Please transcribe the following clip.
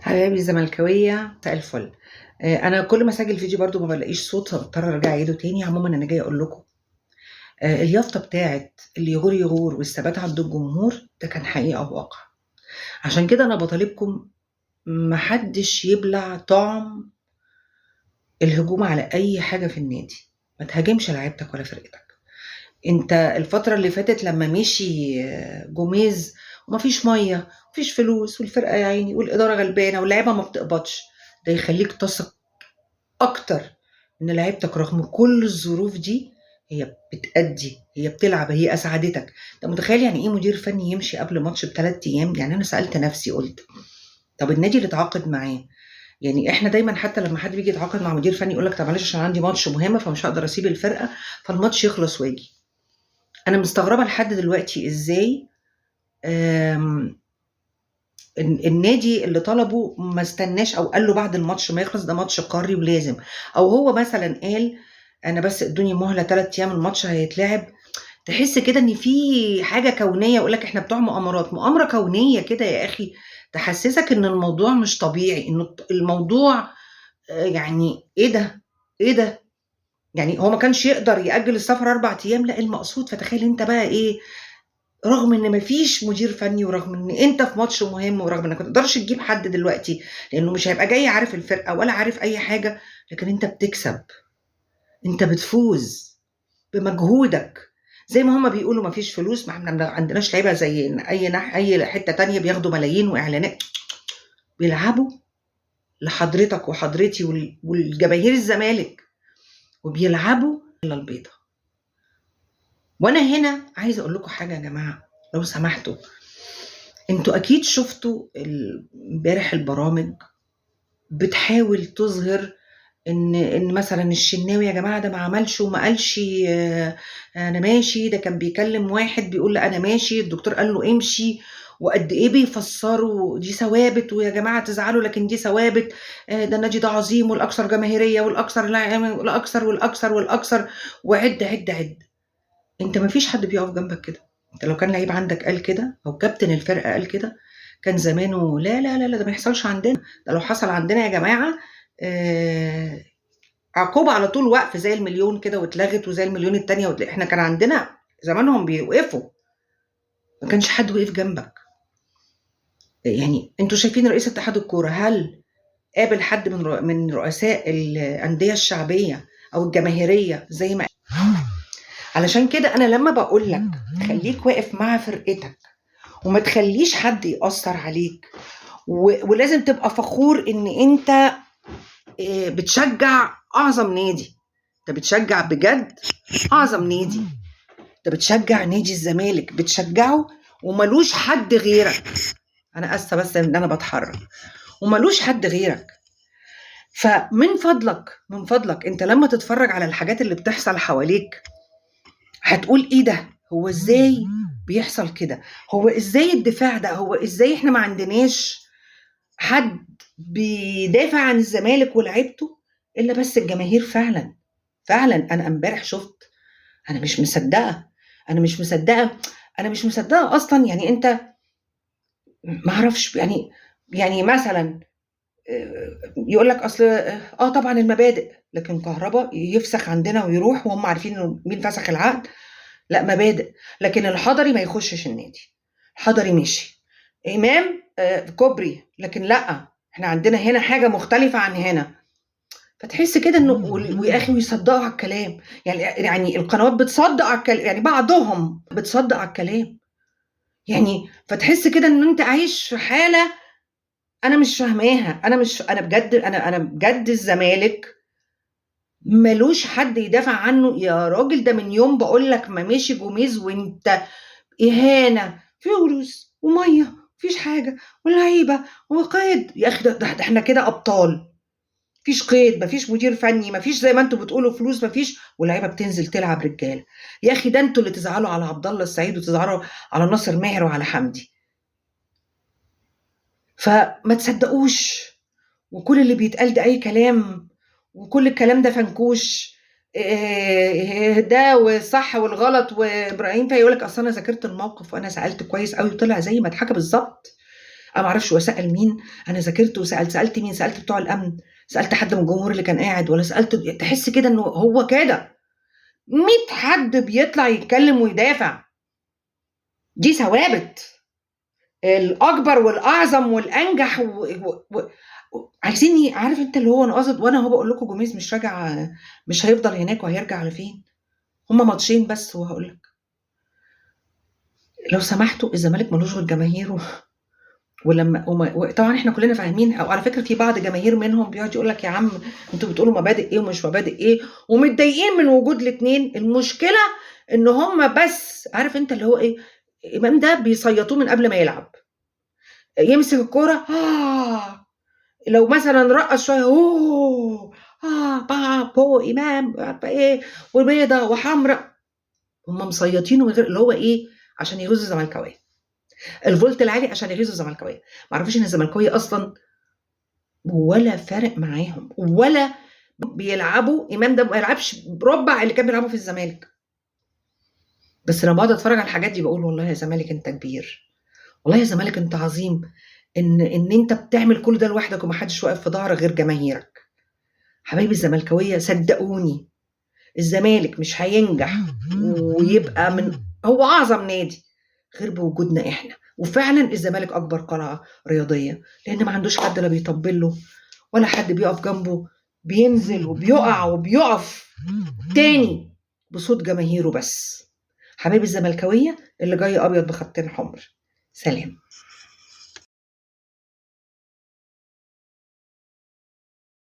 حبايبي الزملكاوية مساء الفل. انا كل ما اسجل فيديو برضو ما بلاقيش صوت، فاضطر ارجع اعيده تاني. عموما انا جاي اقول لكم اليافطه بتاعت اللي يغور يغور والثبات عند الجمهور ده كان حقيقه وواقع. عشان كده انا بطالبكم محدش يبلع طعم الهجوم على اي حاجه في النادي. ما تهاجمش لعيبتك ولا فرقتك. انت الفتره اللي فاتت لما مشي جوميز ومفيش ميه ومفيش فلوس والفرقه يا عيني والاداره غلبانه واللعيبه ما بتقبضش، ده يخليك تثق اكتر ان لعيبتك رغم كل الظروف دي هي بتأدي، هي بتلعب، هي اسعدتك. انت متخيل يعني ايه مدير فني يمشي قبل ماتش ب3 ايام؟ يعني انا سألت نفسي قلت طب النادي اللي اتعاقد معاه، يعني احنا دايما حتى لما حد بيجي يتعاقد مع مدير فني يقول لك طب معلش عشان عندي ماتش مهم فمش هقدر اسيب الفرقه فالماتش يخلص واجي. انا مستغربه لحد دلوقتي ازاي النادي اللي طلبه ما استناش او قال له بعد الماتش ما يخلص ده ماتش قاري ولازم، او هو مثلا قال انا بس ادوني مهله 3 ايام الماتش هيتلعب. تحس كده ان في حاجه كونيه، يقول لك احنا بتوع مؤامرات، مؤامره كونيه كده يا اخي، تحسسك ان الموضوع مش طبيعي، ان الموضوع يعني ايه ده؟ ايه ده؟ يعني هو ما كانش يقدر يأجل السفر 4 ايام؟ لا المقصود. فتخيل انت بقى ايه، رغم ان مفيش مدير فني ورغم ان انت في ماتش مهم ورغم انك ما تقدرش تجيب حد دلوقتي لانه مش هيبقى جاي عارف الفرقه ولا عارف اي حاجه، لكن انت بتكسب، انت بتفوز بمجهودك. زي ما هما بيقولوا مفيش فلوس، ما احنا ما عندناش لعيبه زي اي حته تانية بياخدوا ملايين واعلانات. بيلعبوا لحضرتك وحضرتي والجماهير الزمالك، وبيلعبوا الا البيضه. وانا هنا عايزه اقول لكم حاجه يا جماعه لو سمحتوا. انتوا اكيد شفتوا امبارح البرامج بتحاول تظهر ان مثلا الشناوي يا جماعه ده ما عملش وما قالش انا ماشي، ده كان بيكلم واحد بيقول له انا ماشي، الدكتور قال له امشي، وقد ايه بيفسروا دي ثوابت، ويا جماعه تزعلوا لكن دي ثوابت. ده النادي ده عظيم والاكثر جماهيريه والاكثر والاكثر. وعد عد عد. انت ما فيش حد بيقف جنبك كده. انت لو كان لعيب عندك قال كده او كابتن الفرقه قال كده كان زمانه لا لا لا لا، ده ما يحصلش عندنا. ده لو حصل عندنا يا جماعه عقوبه على طول، وقف زي المليون كده واتلغت، وزي المليون التانية احنا كان عندنا زمانهم بيوقفوا. ما كانش حد وقف جنبك. يعني انتوا شايفين رئيس اتحاد الكوره هل قابل حد من رؤساء الانديه الشعبيه او الجماهيريه زي ما؟ علشان كده انا لما بقول لك خليك واقف مع فرقتك وما تخليش حد يأثر عليك، ولازم تبقى فخور ان انت بتشجع اعظم نادي. انت بتشجع بجد اعظم نادي، انت بتشجع نادي الزمالك، بتشجعه وملوش حد غيرك. انا اسفه بس ان انا بتحرك، وملوش حد غيرك. فمن فضلك من فضلك انت لما تتفرج على الحاجات اللي بتحصل حواليك هتقول ايه ده، هو ازاي بيحصل كده، هو ازاي الدفاع ده، هو ازاي احنا ما عندناش حد بيدافع عن الزمالك ولعيبته الا بس الجماهير. فعلا فعلا انا امبارح شفت، انا مش مصدقه، انا مش مصدقه، انا مش مصدقه اصلا. يعني انت ما اعرفش يعني مثلا يقول لك اصل طبعا المبادئ، لكن كهرباء يفسخ عندنا ويروح وهم عارفين انه مين فسخ العقد. لا مبادئ. لكن الحضري ما يخشش النادي، الحضري ماشي. امام كوبري، لكن لا احنا عندنا هنا حاجه مختلفه عن هنا. فتحس كده انه ويا اخي ويصدقوا على الكلام. يعني القنوات بتصدق على الكلام، يعني بعضهم بتصدق على الكلام. يعني فتحس كده ان انت عايش في حاله انا مش فاهماها. انا بجد انا بجد الزمالك ملوش حد يدافع عنه يا راجل. ده من يوم بقول لك ما ماشي جوميز وانت اهانه، فلوس وميه مفيش حاجه واللعيبه وقيد. يا اخي ده احنا كده ابطال. مفيش قيد، مفيش مدير فني، مفيش زي ما انتوا بتقولوا فلوس، مفيش، واللعيبه بتنزل تلعب رجاله. يا اخي ده انتوا اللي تزعلوا على عبد الله السعيد وتزعلوا على ناصر ماهر وعلى حمدي. فما تصدقوش، وكل اللي بيتقال ده اي كلام، وكل الكلام ده فنكوش. ده والصح والغلط. وابراهيم فيقول لك اصل انا ذاكرت الموقف وانا سالت كويس قوي وطلع زي ما اتحكى بالظبط. انا ما اعرفش هو سال مين. انا ذاكرت سالت مين؟ سالت بتوع الامن؟ سالت حد من الجمهور اللي كان قاعد؟ ولا سالت؟ تحس كده انه هو كده 100 حد بيطلع يتكلم ويدافع. دي ثوابت الاكبر والاعظم والانجح عايزيني، عارف انت اللي هو انا قصد. وانا هو بقول لكم جوميز مش راجع، مش هيفضل هناك، وهيرجع على فين؟ هما ماتشين بس. وهقول لك لو سمحتوا الزمالك ملوش غير جماهيره. طبعا احنا كلنا فاهمين. او على فكره في بعض جماهير منهم بيقعد يقول لك يا عم انتوا بتقولوا مبادئ ايه ومش مبادئ ايه، ومتضايقين من وجود الاثنين. المشكله ان هم بس، عارف انت اللي هو ايه، امام ده بيصيطوه من قبل ما يلعب. يمسك الكوره لو مثلا رقص شويه بابو امام عارفه ايه وبيضه وحمراء، هم مصيطينه من غير اللي هو ايه، عشان يغيظوا الزملكاويه. الفولت العالي عشان يغيظوا الزملكاويه. ما عرفوش ان الزملكاويه اصلا ولا فارق معاهم، ولا بيلعبوا. امام ده ما يلعبش بربع اللي كان بيلعبوا في الزمالك. بس لما بقعد اتفرج على الحاجات دي بقول والله يا زمالك انت كبير، والله يا زمالك انت عظيم، ان انت بتعمل كل ده لوحدك ومحدش واقف في ظهرك غير جماهيرك. حبايبي الزملكاويه صدقوني الزمالك مش هينجح ويبقى من هو اعظم نادي غير بوجودنا احنا. وفعلا الزمالك اكبر قلعه رياضيه، لان ما عندوش حد لا بيطبل له ولا حد بيقف جنبه. بينزل وبيقع وبيقف تاني بصوت جماهيره بس. حبايبي الزملكاويه اللي جاي ابيض بخطين حمر. سلام.